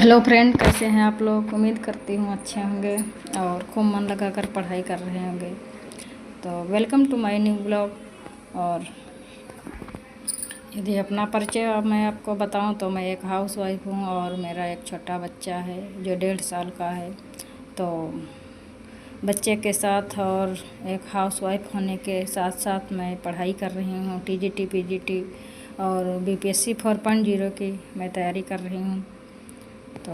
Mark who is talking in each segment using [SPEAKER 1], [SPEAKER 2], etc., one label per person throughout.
[SPEAKER 1] Hello friend, कैसे हैं आप लोग। उम्मीद करती हूँ अच्छे होंगे और खूब मन लगा कर पढ़ाई कर रहे होंगे। तो welcome to my new blog. और यदि अपना परिचय अब मैं आपको बताऊं तो मैं एक हाउसवाइफ हूं और मेरा एक छोटा बच्चा है जो 1.5 साल का है। तो बच्चे के साथ और एक हाउसवाइफ होने के साथ साथ मैं पढ़ाई कर रही हूँ। टीजीटी, पीजीटी और बीपीएससी 4.0 की मैं तैयारी कर रही हूँ। तो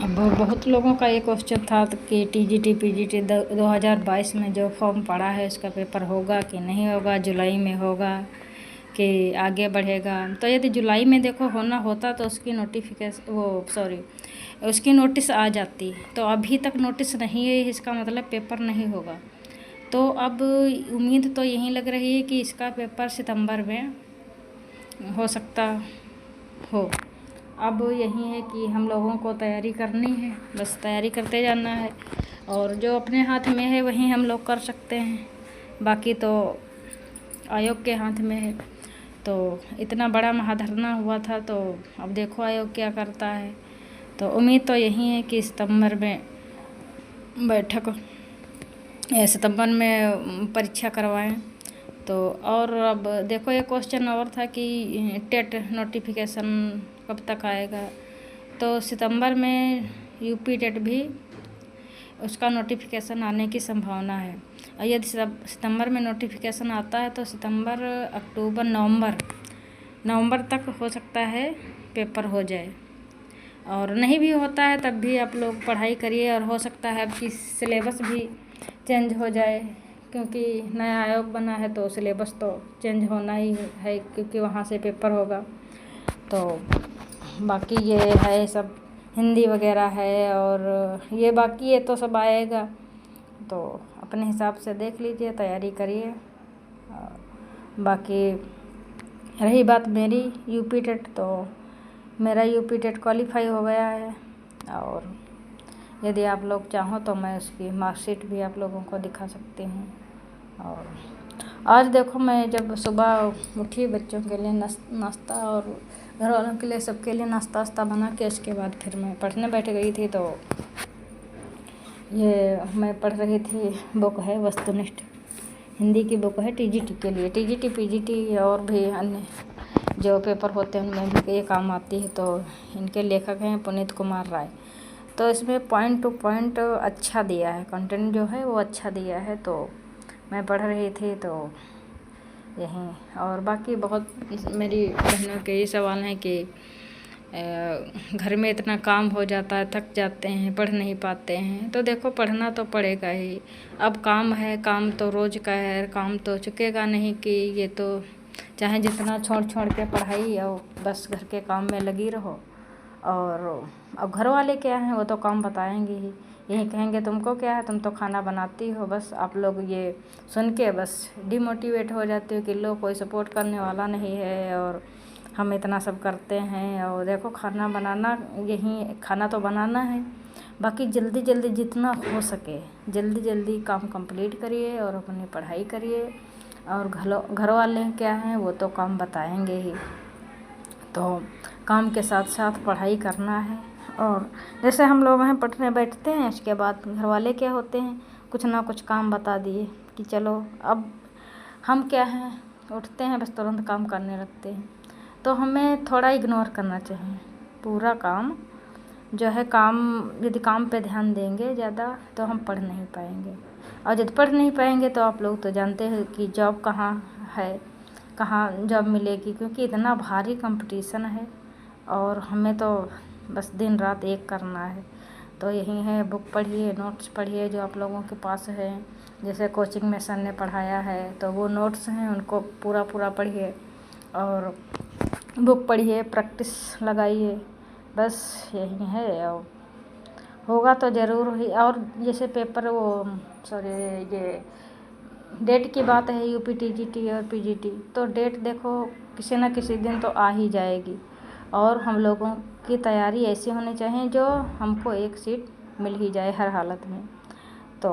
[SPEAKER 1] अब बहुत लोगों का ये क्वेश्चन था कि टीजीटी पीजीटी 2022 में जो फॉर्म पड़ा है उसका पेपर होगा कि नहीं होगा, जुलाई में होगा कि आगे बढ़ेगा। तो यदि जुलाई में देखो होना होता तो उसकी उसकी नोटिस आ जाती। तो अभी तक नोटिस नहीं है, इसका मतलब पेपर नहीं होगा। तो अब उम्मीद तो यही लग रही है कि इसका पेपर सितंबर में हो सकता हो। अब यही है कि हम लोगों को तैयारी करनी है, बस तैयारी करते जाना है और जो अपने हाथ में है वही हम लोग कर सकते हैं, बाकी तो आयोग के हाथ में है। तो इतना बड़ा महाधरना हुआ था, तो अब देखो आयोग क्या करता है। तो उम्मीद तो यही है कि सितंबर में परीक्षा करवाएं। तो और अब देखो एक क्वेश्चन और था कि टेट नोटिफिकेशन कब तक आएगा। तो सितंबर में यूपी टेट भी उसका नोटिफिकेशन आने की संभावना है। और यदि सितंबर में नोटिफिकेशन आता है तो सितंबर, अक्टूबर, नवंबर तक हो सकता है पेपर हो जाए। और नहीं भी होता है तब भी आप लोग पढ़ाई करिए और हो सकता है कि सिलेबस भी चेंज हो जाए, क्योंकि नया आयोग बना है तो सिलेबस तो चेंज होना ही है, क्योंकि वहाँ से पेपर होगा। तो बाकी ये है सब हिंदी वगैरह है और ये बाकी ये तो सब आएगा। तो अपने हिसाब से देख लीजिए, तैयारी करिए। बाकी रही बात मेरी यूपी टेट, तो मेरा यूपी टेट क्वालिफाई हो गया है। और यदि आप लोग चाहो तो मैं उसकी मार्कशीट भी आप लोगों को दिखा सकती हूँ। और आज देखो मैं जब सुबह उठी, बच्चों के लिए नाश्ता और घर वालों के लिए, सबके लिए नाश्ता वास्ता बना के उसके बाद फिर मैं पढ़ने बैठ गई थी। तो ये मैं पढ़ रही थी, बुक है वस्तुनिष्ठ, हिंदी की बुक है टीजीटी के लिए। टीजीटी पीजीटी और भी अन्य जो पेपर होते हैं उनमें भी ये काम आती है। तो इनके लेखक हैं पुनीत कुमार राय। तो इसमें पॉइंट टू पॉइंट अच्छा दिया है, कंटेंट जो है वो अच्छा दिया है। तो मैं पढ़ रही थी तो यहीं। और बाकी बहुत मेरी बहनों के ये सवाल हैं कि घर में इतना काम हो जाता है, थक जाते हैं, पढ़ नहीं पाते हैं। तो देखो पढ़ना तो पड़ेगा ही। अब काम है, काम तो रोज़ का है, काम तो चुकेगा नहीं कि ये तो चाहे जितना छोड़ छोड़ के पढ़ाई और बस घर के काम में लगी रहो। और अब घर वाले क्या हैं, वो तो काम बताएंगे ही, यही कहेंगे तुमको क्या है, तुम तो खाना बनाती हो। बस आप लोग ये सुन के बस डिमोटिवेट हो जाते हो कि लो कोई सपोर्ट करने वाला नहीं है और हम इतना सब करते हैं। और देखो खाना बनाना, यही खाना तो बनाना है, बाकी जल्दी जल्दी जितना हो सके जल्दी जल्दी काम कंप्लीट करिए और अपनी पढ़ाई करिए। और घर वाले क्या हैं, वो तो काम बताएंगे ही। तो काम के साथ साथ पढ़ाई करना है। और जैसे हम लोग हैं पढ़ने बैठते हैं, इसके बाद घर वाले क्या होते हैं, कुछ ना कुछ काम बता दिए कि चलो। अब हम क्या हैं, उठते हैं बस तुरंत काम करने लगते हैं। तो हमें थोड़ा इग्नोर करना चाहिए पूरा काम जो है। यदि काम पे ध्यान देंगे ज़्यादा तो हम पढ़ नहीं पाएंगे। और यदि पढ़ नहीं पाएंगे तो आप लोग तो जानते हैं कि जॉब कहाँ है, कहाँ जॉब मिलेगी, क्योंकि इतना भारी कंपटीशन है। और हमें तो बस दिन रात एक करना है। तो यही है, बुक पढ़िए, नोट्स पढ़िए जो आप लोगों के पास है। जैसे कोचिंग में सर ने पढ़ाया है तो वो नोट्स हैं, उनको पूरा पूरा पढ़िए और बुक पढ़िए, प्रैक्टिस लगाइए। बस यही है। और होगा तो ज़रूर ही। और जैसे पेपर ये डेट की बात है, यूपी टीजीटी और पीजीटी, तो डेट देखो किसी न किसी दिन तो आ ही जाएगी। और हम लोगों की तैयारी ऐसी होनी चाहिए जो हमको एक सीट मिल ही जाए हर हालत में। तो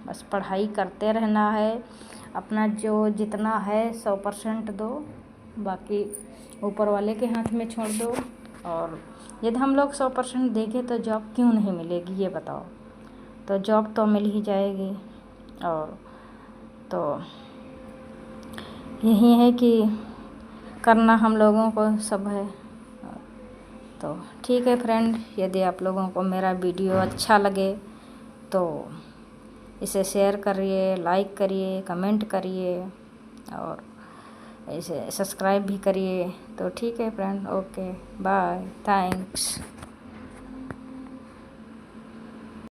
[SPEAKER 1] बस पढ़ाई करते रहना है, अपना जो जितना है 100% दो, बाकी ऊपर वाले के हाथ में छोड़ दो। और यदि हम लोग 100% देखें तो जॉब क्यों नहीं मिलेगी, ये बताओ। तो जॉब तो मिल ही जाएगी। और तो यही है कि करना हम लोगों को सब है। तो ठीक है फ्रेंड, यदि आप लोगों को मेरा वीडियो अच्छा लगे तो इसे शेयर करिए, लाइक करिए, कमेंट करिए और इसे सब्सक्राइब भी करिए। तो ठीक है फ्रेंड, ओके बाय, थैंक्स।